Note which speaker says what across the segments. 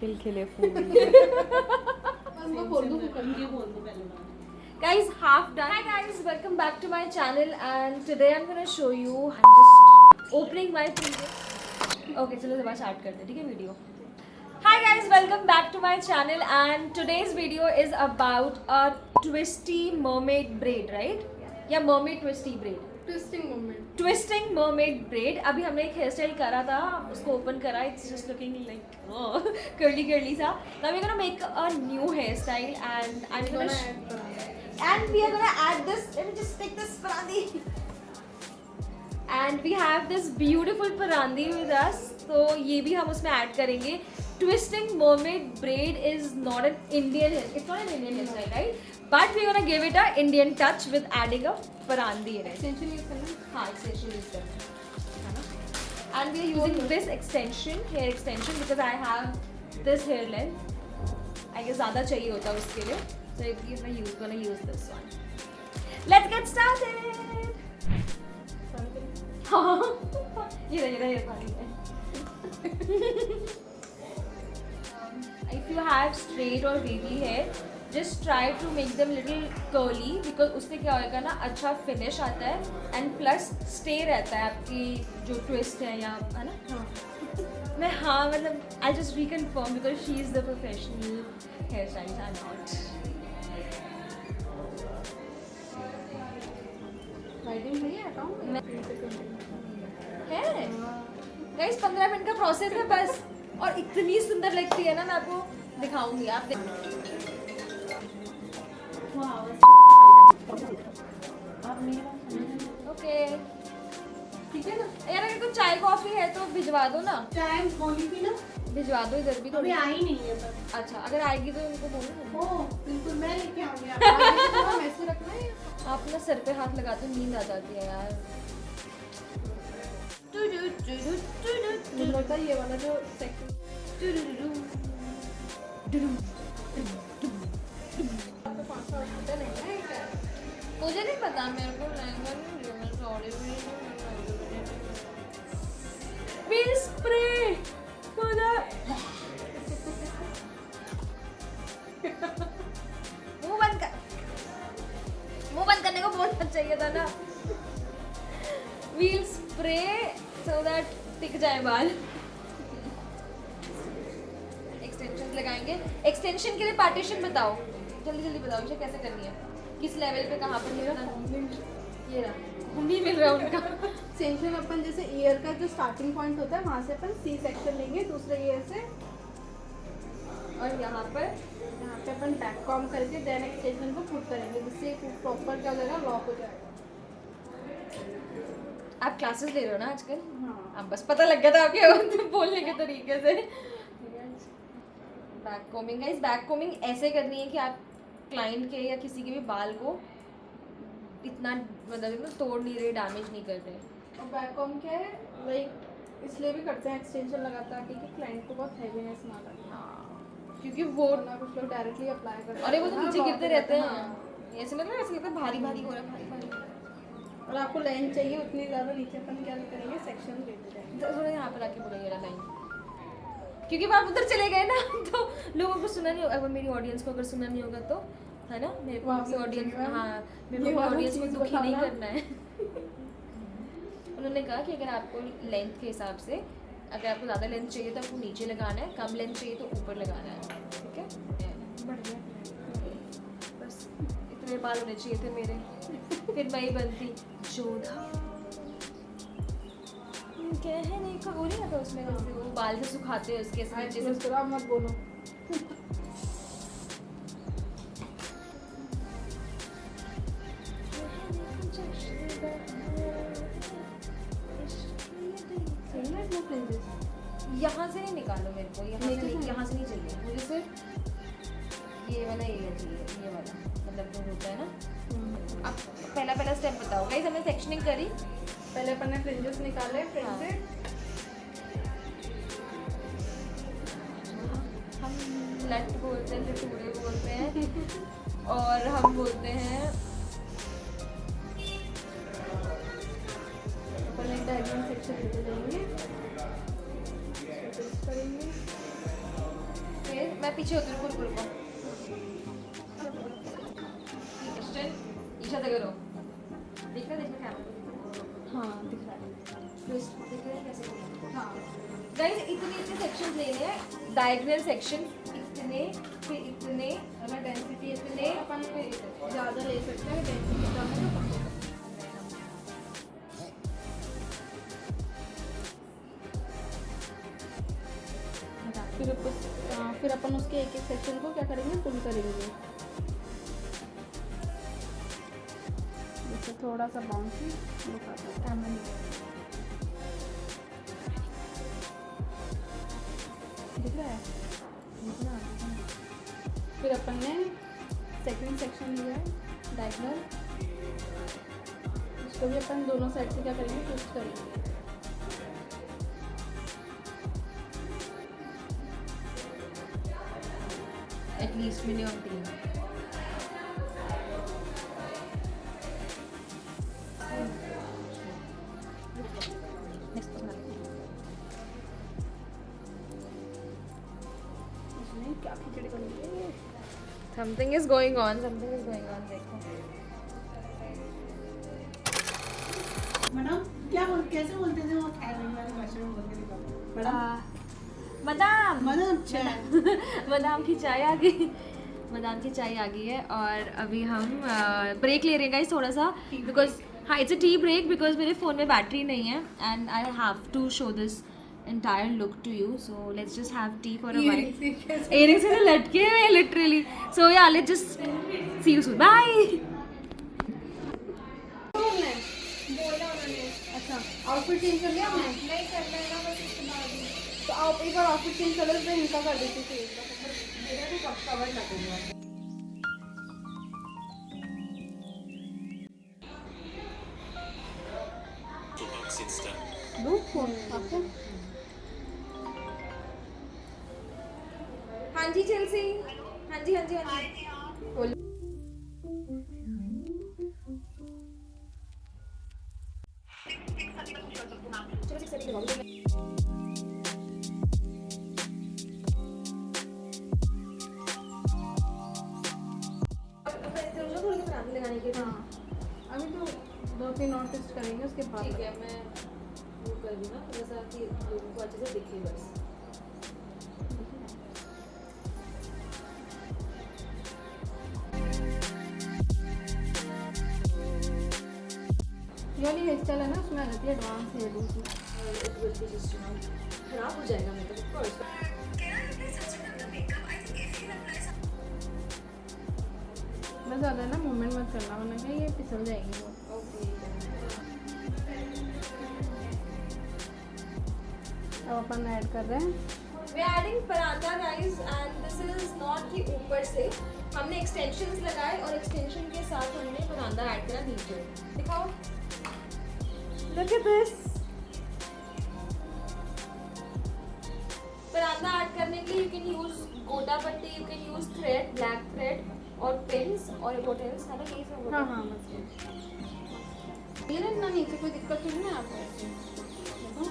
Speaker 1: दिल खिले फूल guys, half done. Hi guys, welcome back to my channel and today I'm gonna show you. I'm just opening my previous. Okay, चलो दोबारा start करते हैं, ठीक है video. Hi guys, welcome back to my channel and today's video is about a twisty mermaid braid, right? या mermaid twisty braid. Twisting mermaid bread. अभी हमने एक हेयर स्टाइल करा था, उसको ओपन करा. It's just looking like curly curly सा. Now we are gonna make a new hair style and I am gonna and we are gonna add this. Let me just take this parandi and we have this beautiful parandi with us. तो ये भी हम उसमें add करेंगे. Twisting mermaid braid is not an Indian hair, it's not an Indian hair style, right? But we're gonna give it a Indian touch with adding a parandi in it.
Speaker 2: Extension use करना?
Speaker 1: हाँ, extension use करना है. And we are using this extension, hair extension, because I have this hair length. I guess ज़्यादा चाहिए होता है उसके लिए. So we're gonna use this one. Let's get started. हाँ, ये पानी है. If you have straight or wavy hair, just try to make them little curly because उससे क्या होएगा ना, अच्छा finish आता है and plus stay रहता है आपकी जो twist है या है ना. हाँ मैं हाँ मतलब I just reconfirm because she is the professional hairstylist, I'm not.
Speaker 2: Lighting नहीं है अकाउंट
Speaker 1: है guys, 15 मिनट का प्रोसेस है बस. और इतनी सुंदर लगती है ना, मैं आपको दिखाऊंगी. आप ओके
Speaker 2: ठीक है ना
Speaker 1: यार, अगर कुछ चाय कॉफी है तो भिजवा दो ना.
Speaker 2: चाय होनी थी ना,
Speaker 1: भिजवा दो इधर भी.
Speaker 2: अभी आई नहीं है पर.
Speaker 1: अच्छा, अगर आएगी तो उनको बोलो.
Speaker 2: ओ बिल्कुल मैं लेके आऊंगी. आप ऐसे रखना है.
Speaker 1: आप ना सर पे हाथ लगाते हो, नींद आ जाती है यार.
Speaker 2: मुझे लगता है ये वाला जो सेक्शन
Speaker 1: मुझे नहीं पता, मेरे को लहंगा नहीं. सॉरी. व्हील स्प्रे मुझे मुंह बंद करने को बोलना चाहिए था ना. व्हील स्प्रे सो दैट टिक जाए बाल. एक्सटेंशन लगाएंगे. एक्सटेंशन के लिए पार्टीशन बताओ, जल्दी जल्दी बताओ मुझे कैसे करनी है, किस लेवल पे, कहाँ पर. ये रहा, नहीं मिल रहा उनका.
Speaker 2: एक्सटेंशन अपन जैसे ईयर का जो स्टार्टिंग पॉइंट होता है वहाँ से अपन सी सेक्शन लेंगे दूसरे ईयर से,
Speaker 1: और यहाँ पर
Speaker 2: अपन बैक कॉम करके देन एक्सटेंशन को पुट करेंगे जिससे प्रॉपर क्या हो जाएगा, लॉक हो जाएगा.
Speaker 1: आप क्लासेस ले रहे हो ना आजकल?
Speaker 2: हाँ.
Speaker 1: अब बस पता लग गया था आपके बोलने के तरीके से. Back combing guys, back combing ऐसे करनी है कि आप क्लाइंट के या किसी के भी बाल को इतना मतलब तोड़ नहीं रहे, डैमेज नहीं कर रहे.
Speaker 2: और बैक कॉम क्या है, लाइक इसलिए भी करते हैं एक्सटेंशन लगाता है कि क्लाइंट को बहुत हैवीनेस ना लगे.
Speaker 1: क्योंकि वो
Speaker 2: ना कुछ लोग डायरेक्टली अप्लाई करते हैं.
Speaker 1: अरे वो तो नीचे गिरते रहते हैं.
Speaker 2: हाँ.
Speaker 1: ऐसे लग रहा है, ऐसे लगता है भारी भारी हो रहा है, भारी भारी.
Speaker 2: और आपको लेंथ चाहिए उतनी ज़्यादा, नीचे अपन क्या करेंगे, सेक्शन देते जाएंगे.
Speaker 1: थोड़ा यहाँ पर आके बोला ये लाइन, क्योंकि आप उधर चले गए ना तो लोगों को सुना नहीं होगा. अगर मेरी ऑडियंस को अगर सुना नहीं होगा तो है ना, मेरे को अपनी ऑडियंस, हाँ मेरे को ऑडियंस को दुखी नहीं करना है. उन्होंने कहा कि अगर आपको लेंथ के हिसाब से, अगर आपको ज़्यादा लेंथ चाहिए तो आपको नीचे लगाना है, कम लेंथ चाहिए तो ऊपर लगाना है. ठीक है, बस इतने बाल होने चाहिए थे मेरे, फिर मैं ही बनती जोधा. कहने को वो नहीं आता उसमें, वो बाल से सुखाते हैं उसके नीचे से.
Speaker 2: आप मत बोलो.
Speaker 1: यहाँ से नहीं निकालो मेरे को, यहाँ से नहीं चाहिए मुझे. सिर्फ ये वाला एरिया चाहिए, ये वाला मतलब जो होता है ना. अब पहला स्टेप बताओ गाइस. हमने सेक्शनिंग करी,
Speaker 2: पहले अपन ने फ्रिंजेस निकाले. फ्रिंज से
Speaker 1: हम लट बोलते हैं, लटूरे बोलते हैं और हम बोलते हैं
Speaker 2: अपन एक डायग्राम सेक्शन लेते जाएंगे. करेंगे.
Speaker 1: मैं पीछे होती हूँ, रुको रुको। ईशा तक करो। देखना कैमरा।
Speaker 2: हाँ दिख रहा है।
Speaker 1: ट्विस्ट दिख रहा है कैसे? हाँ गाइस, इतने सेक्शंस लेने हैं, डायगोनल सेक्शन इतने, फिर इतने,
Speaker 2: अगर डेंसिटी
Speaker 1: इतने,
Speaker 2: अपन ज़्यादा ले सकते हैं, डेंसिटी कम है तो कम। फिर अपन उसके एक एक सेक्शन को क्या करेंगे, फुल करेंगे। जैसे थोड़ा सा बाउंसी कैमरा दिख रहा है। फिर अपन ने सेकंड सेक्शन लिया है डायगोनल, इसको भी अपन दोनों साइड से क्या करेंगे, ट्विस्ट करेंगे।
Speaker 1: At least minimum 3।
Speaker 2: इसमें क्या खिचड़ी बन गई है।
Speaker 1: Something is going on. देखो।
Speaker 3: मैडम क्या कैसे बोलते थे वो थाईलैंड वाले भाषा में बोलते थे मैडम?
Speaker 1: बादाम
Speaker 3: मैडम चाय।
Speaker 1: बादाम की चाय आ गई। बादाम की चाय आ गई है और अभी हम ब्रेक ले रहे हैं गाइस थोड़ा सा, बिकॉज हाँ it's a tea break, because मेरे फ़ोन में बैटरी नहीं है and I have to show this entire look to you, so let's just have tea for a while. Earrings से लटके हुए हैं literally, so yeah, let's just see you soon, bye.
Speaker 2: अच्छा outfit change कर लिया हमने? नहीं करना है ना, बस इसके बाद ही। तो आप एक बार आउटफिट चेंज कर लो, तो इनका कर देती थी। मेरा भी कवर लगेगा। दो फोन आपको।
Speaker 1: हाँ जी चेल्सी, हाँ जी बोलो। चलो 6:30 लगाओ। लगाने के।
Speaker 2: हाँ अभी तो 2-3 और टेस्ट करेंगे उसके बाद।
Speaker 1: ठीक है, मैं वो कर दूँ ना थोड़ा सा कि लोगों को अच्छे से दिखे बस।
Speaker 2: ये वाली हेयर स्टाइल है ना, उसमें आ जाती है एडवांस हेयर की।
Speaker 1: खराब हो जाएगा मेकअप ऑफ कोर्स।
Speaker 2: मैं ज़्यादा ना मूवमेंट मत करना, वरना क्या ये फिसल जाएगी वो।
Speaker 1: ओके,
Speaker 2: अब अपन ऐड कर रहे हैं।
Speaker 1: We are adding paratha guys and this is not कि ऊपर से हमने एक्सटेंशंस लगाए और एक्सटेंशन के साथ हमने परांठा ऐड करा नीचे। दिखाओ, look at this. Paratha add करने के लिए यू कैन यूज गोटा पट्टी, you can use thread, black thread और पिन्स और होटल्स है ना, यही सब होता है।
Speaker 2: हाँ बस ये ना, इतना नीचे कोई दिक्कत तो नहीं है आपको? देखो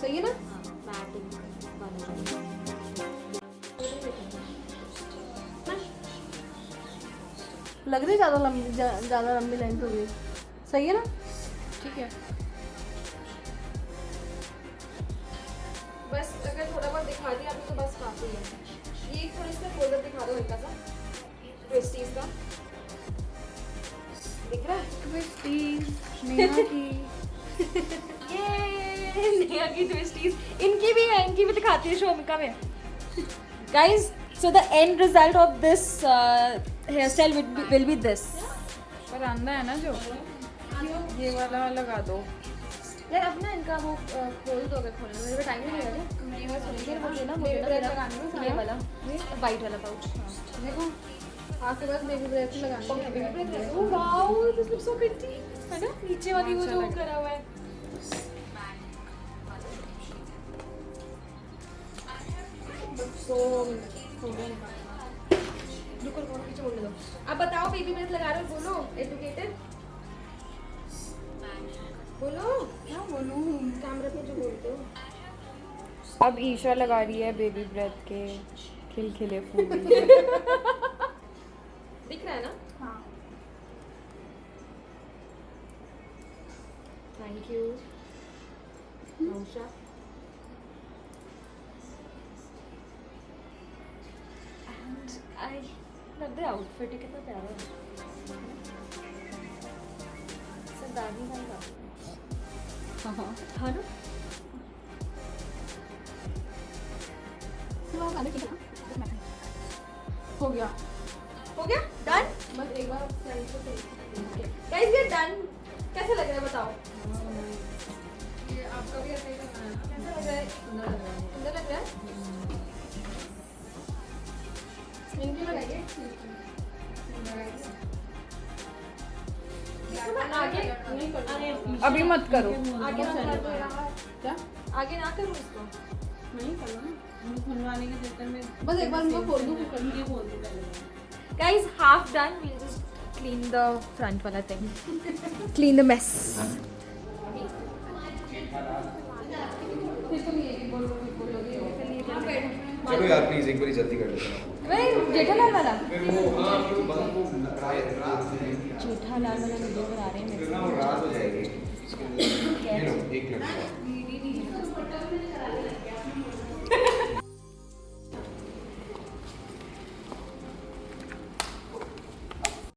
Speaker 2: सही है ना?
Speaker 1: मैटिंग
Speaker 2: लग रही है ज़्यादा लंबी लेंथ हो गई। सही है ना? ठीक है।
Speaker 1: बस अगर थोड़ा बहुत दिखा दिया आपको तो बस काफ़ी है। ये थोड़ा सा फोल्डर दिखा दो हल्का सा ट्विस्टीज का, दिख रहा है?
Speaker 2: ट्विस्टीज नेहा की।
Speaker 1: ये नेहा की ट्विस्टीज, इनकी भी है, इनकी भी दिखाती है शोमिका में। Guys, so the end result of this hairstyle will be this.
Speaker 2: पर अंधा है ना जो, ये वाला लगा दो।
Speaker 1: यार अब ना इनका वो खोल दो, अगर खोलना मेरे पे टाइम नहीं लगा। नहीं बस सुनिए, वो लेना मेरा ये वाला वाइट वाला पाउच।
Speaker 2: देखो आपके पास बेबी ब्रेथ लगानी है।
Speaker 1: Oh wow, this looks so pretty, है ना? नीचे वाली वो जो करा हुआ है। रुको पीछे बोलने दो। अब बताओ बेबी ब्रेथ लगा रहे हो, बोलो एजुकेटेड, बोलो।
Speaker 2: क्या बोलूँ?
Speaker 1: कैमरा पे जो बोलते हो।
Speaker 2: अब ईशा लगा रही है बेबी ब्रेथ के खिलखिले फूल।
Speaker 1: दिख रहा है ना?
Speaker 2: हाँ।
Speaker 1: Thank you nausea. And I love the outfit, कितना प्यारा है। सरदारनी वाला हाँ ना?
Speaker 2: हो गया।
Speaker 1: हो गया डन।
Speaker 2: बस एक बार
Speaker 1: गाइस ये डन। कैसा लग रहा है बताओ?
Speaker 2: ये आपका भी ऐसा ही करना है ना?
Speaker 1: कैसा लग रहा है? सुंदर लग रहा है?
Speaker 2: इनकी लगाइए।
Speaker 1: आगे
Speaker 2: नहीं करना।
Speaker 3: अरे
Speaker 2: अभी मत करो।
Speaker 1: आगे ना कर दो यार।
Speaker 2: क्या?
Speaker 1: आगे ना करो इसको।
Speaker 2: नहीं करना ना।
Speaker 3: मुंह खुलवाने के चक्कर में
Speaker 2: बस एक बार उनको खोल दूँ, फिर कर
Speaker 3: ये बोल दो पहले।
Speaker 1: Guys, half done. We'll just clean the front wala thing. Clean the mess.
Speaker 4: चलो यार प्लीज एक बार जल्दी कर लेते हैं
Speaker 1: वही जेठालाल वाला।
Speaker 4: फिर वो हाँ फिर वो बंद को रात
Speaker 1: जेठालाल वाला वीडियो बना रहे हैं
Speaker 4: फिर ना वो रात हो जाएगी
Speaker 1: मेरे
Speaker 4: ये लो एक मिनट